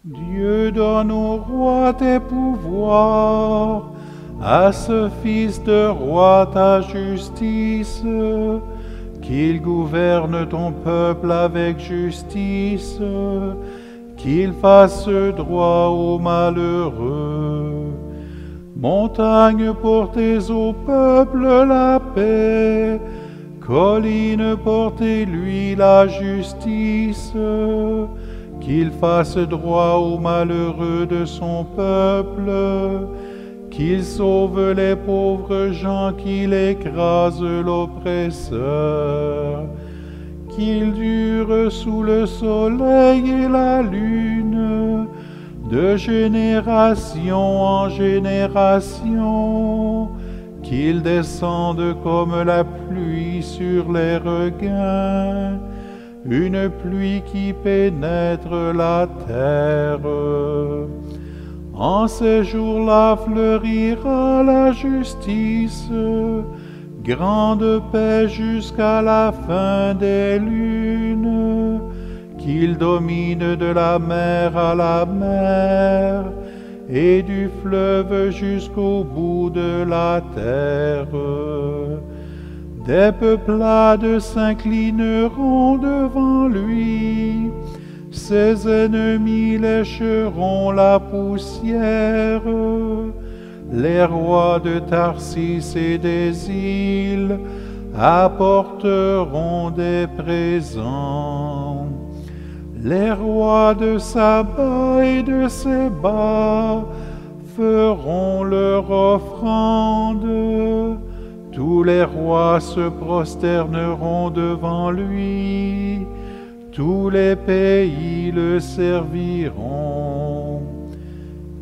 Dieu donne au roi tes pouvoirs, à ce fils de roi ta justice, qu'il gouverne ton peuple avec justice, qu'il fasse droit aux malheureux. Montagne, portez au peuple la paix, colline, portez-lui la justice, qu'il fasse droit aux malheureux de son peuple, qu'il sauve les pauvres gens, qu'il écrase l'oppresseur, qu'il dure sous le soleil et la lune, de génération en génération, qu'il descende comme la pluie sur les regains, une pluie qui pénètre la terre. En ces jours-là fleurira la justice, grande paix jusqu'à la fin des lunes, qu'il domine de la mer à la mer, et du fleuve jusqu'au bout de la terre. Des peuplades s'inclineront devant lui, ses ennemis lécheront la poussière. Les rois de Tarsis et des îles apporteront des présents. Les rois de Saba et de Séba feront leur offrande. Tous les rois se prosterneront devant lui. Tous les pays le serviront.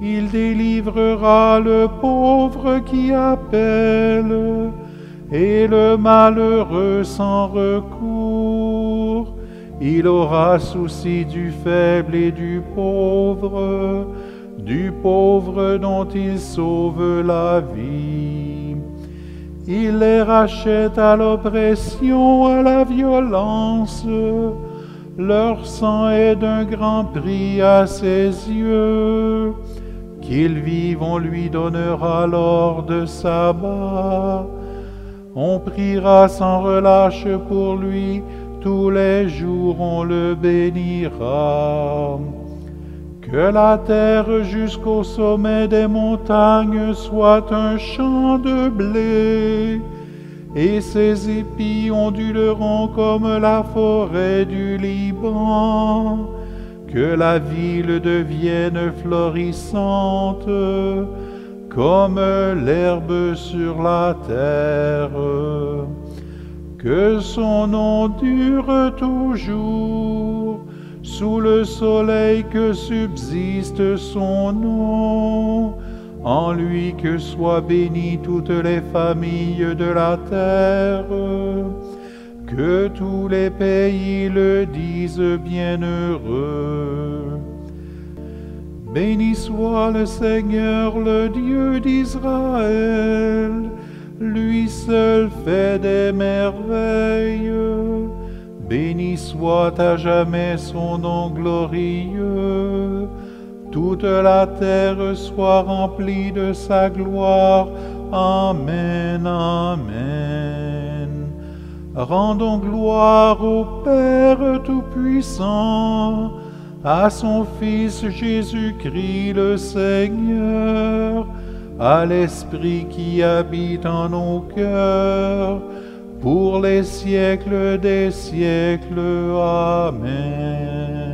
Il délivrera le pauvre qui appelle et le malheureux sans recours. Il aura souci du faible et du pauvre dont il sauve la vie. Il les rachète à l'oppression, à la violence. Leur sang est d'un grand prix à ses yeux. Qu'il vive, on lui donnera l'or de Saba. On priera sans relâche pour lui. Tous les jours on le bénira. Que la terre jusqu'au sommet des montagnes soit un champ de blé, et ses épis onduleront comme la forêt du Liban. Que la ville devienne florissante, comme l'herbe sur la terre. Que son nom dure toujours, sous le soleil que subsiste son nom. En lui que soient bénies toutes les familles de la terre. Que tous les pays le disent bienheureux. Béni soit le Seigneur, le Dieu d'Israël. Lui seul fait des merveilles. Béni soit à jamais son nom glorieux. Toute la terre soit remplie de sa gloire. Amen, amen. Rendons gloire au Père Tout-Puissant, à son Fils Jésus-Christ le Seigneur, à l'Esprit qui habite en nos cœurs, pour les siècles des siècles. Amen.